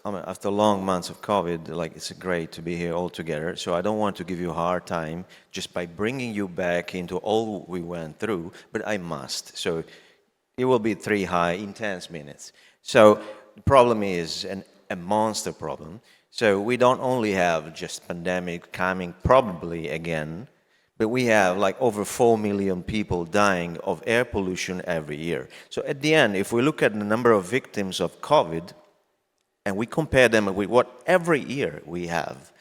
I mean, after long months of COVID, like it's great to be here all together. So I don't want to give you a hard time just by bringing you back into all we went through, but I must. So it will be 3 intense minutes. So the problem is a monster problem. So we don't only have just pandemic coming probably again, but we have like over 4 million people dying of air pollution every year. So at the end, if we look at the number of victims of COVID, and we compare them with what every year we have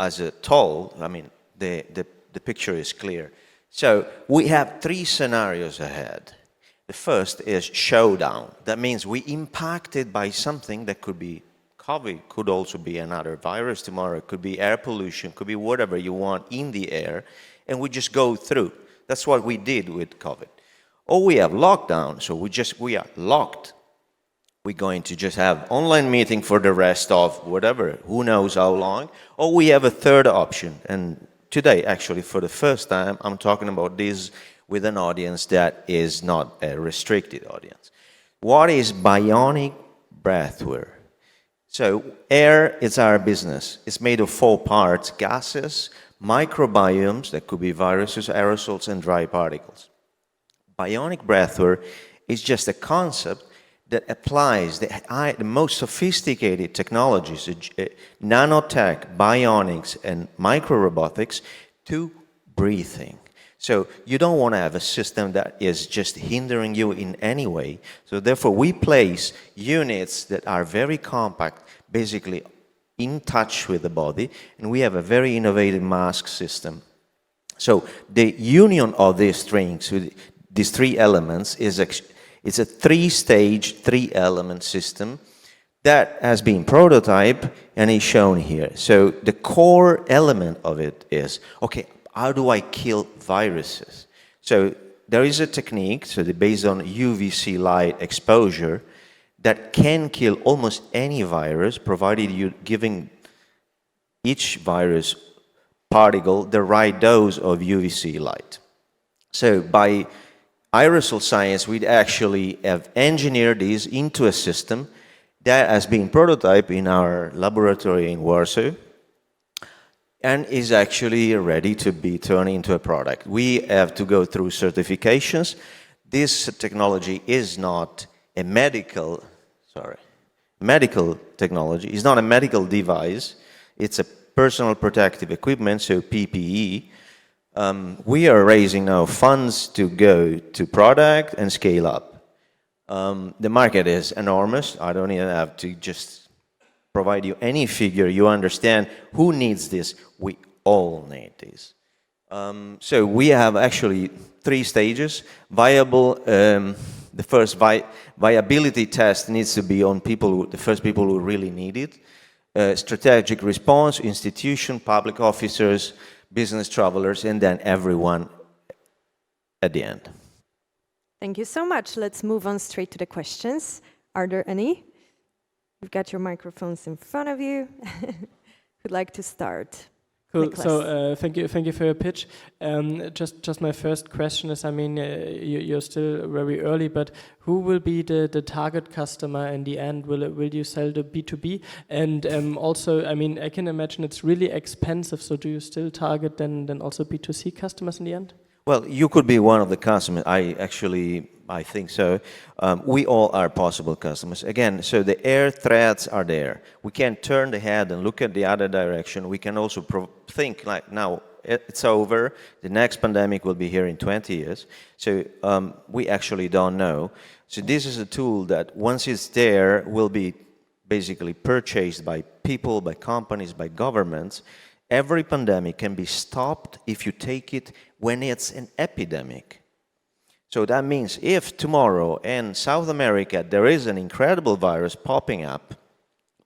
as a toll, I mean, the picture is clear. So we have 3 scenarios ahead. The first is showdown. That means we impacted by something that could be COVID, could also be another virus tomorrow, could be air pollution, could be whatever you want in the air, and we just go through. That's what we did with COVID. Or we have lockdown, so we are locked. We're going to just have online meeting for the rest of whatever, who knows how long, or we have a third option. And today, actually, for the first time, I'm talking about this with an audience that is not a restricted audience. What is Bionic Breathware? So air is our business. It's made of 4 parts: gases, microbiomes, that could be viruses, aerosols, and dry particles. Bionic Breathware is just a concept that applies the most sophisticated technologies, nanotech, bionics, and microrobotics to breathing. So you don't want to have a system that is just hindering you in any way. So therefore, we place units that are very compact, basically in touch with the body, and we have a very innovative mask system. So the union of these strings, these 3 elements, it's a 3-stage, 3-element system that has been prototyped and is shown here. So the core element of it is, okay, how do I kill viruses? So there is a technique, so based on UVC light exposure, that can kill almost any virus, provided you're giving each virus particle the right dose of UVC light. So by aerosol science, we actually have engineered this into a system that has been prototyped in our laboratory in Warsaw and is actually ready to be turned into a product. We have to go through certifications. This technology is not a medical technology. It's not a medical device. It's a personal protective equipment, so PPE. We are raising now funds to go to product and scale up. The market is enormous. I don't even have to just provide you any figure. You understand who needs this. We all need this. So we have actually 3 stages. The first viability test needs to be on the first people who really need it. Strategic response, institution, public officers, business travelers, and then everyone at the end. Thank you so much. Let's move on straight to the questions. Are there any? You've got your microphones in front of you. Who'd like to start? Cool. Nicholas. So thank you for your pitch. Just my first question is, I mean, you're still very early, but who will be the target customer in the end? Will you sell the B2B? And also, I mean, I can imagine it's really expensive. So do you still target then also B2C customers in the end? Well, you could be one of the customers. I think so. We all are possible customers. Again, so the air threats are there. We can turn the head and look at the other direction. We can also think like, now it's over. The next pandemic will be here in 20 years. So we actually don't know. So this is a tool that once it's there will be basically purchased by people, by companies, by governments. Every pandemic can be stopped if you take it when it's an epidemic. So that means if tomorrow in South America there is an incredible virus popping up,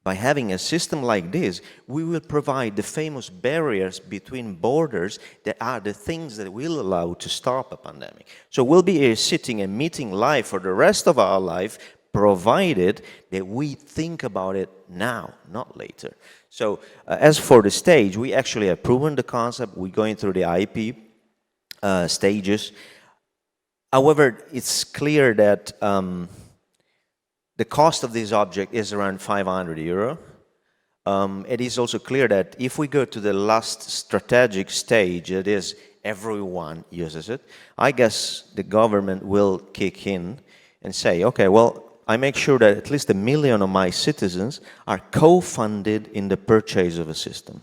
by having a system like this, we will provide the famous barriers between borders that are the things that will allow to stop a pandemic. So we'll be here sitting and meeting live for the rest of our life, provided that we think about it now, not later. So as for the stage, we actually have proven the concept. We're going through the IP stages. However, it's clear that the cost of this object is around 500 euro. It is also clear that if we go to the last strategic stage, that is everyone uses it, I guess the government will kick in and say, okay, well, I make sure that at least 1 million of my citizens are co-funded in the purchase of a system.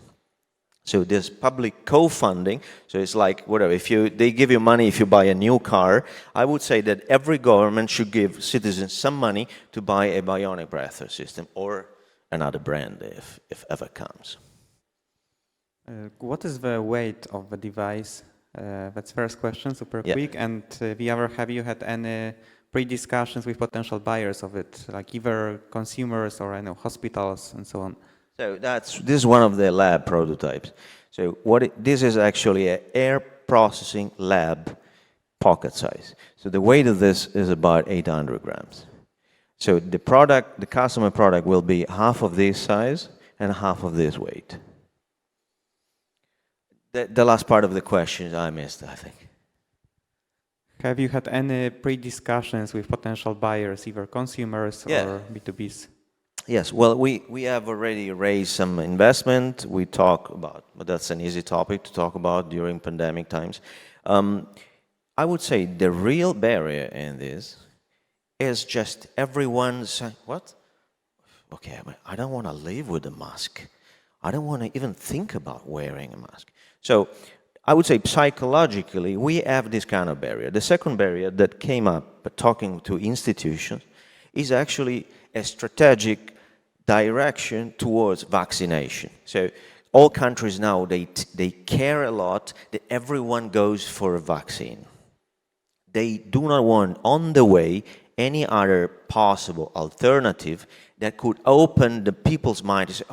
So there's public co-funding, so it's like whatever, they give you money if you buy a new car, I would say that every government should give citizens some money to buy a Bionic Breathware system or another brand if ever comes. What is the weight of the device? That's first question, super quick. And have you had any pre-discussions with potential buyers of it, like either consumers or hospitals and so on? So this is one of the lab prototypes. So this is actually an air processing lab pocket size. So the weight of this is about 800 grams. So the customer product will be half of this size and half of this weight. The last part of the question I missed, I think. Have you had any pre-discussions with potential buyers, either consumers or B2Bs? Yes, well, we have already raised some investment. We talk about, but that's an easy topic to talk about during pandemic times. I would say the real barrier in this is just everyone saying, what? Okay, I don't want to live with a mask. I don't want to even think about wearing a mask. So I would say psychologically, we have this kind of barrier. The second barrier that came up talking to institutions is actually a strategic direction towards vaccination. So all countries now, they care a lot that everyone goes for a vaccine. They do not want on the way any other possible alternative that could open the people's mind to say,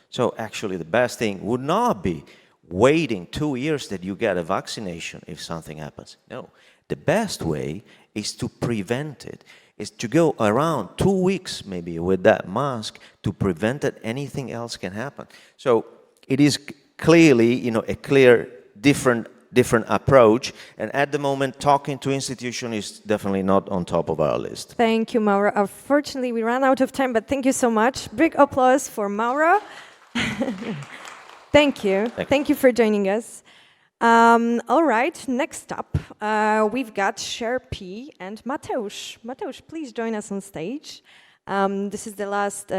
so actually the best thing would not be waiting 2 years that you get a vaccination if something happens. No, the best way is to prevent it, is to go around 2 weeks maybe with that mask to prevent that anything else can happen. So it is clearly, a clear different approach, and at the moment talking to institutions is definitely not on top of our list. Thank you, Mauro. Unfortunately, we ran out of time, but thank you so much. Big applause for Mauro. Thank you. Thank you for joining us. All right, next up, we've got Cher P and Mateusz. Mateusz, please join us on stage. This is the last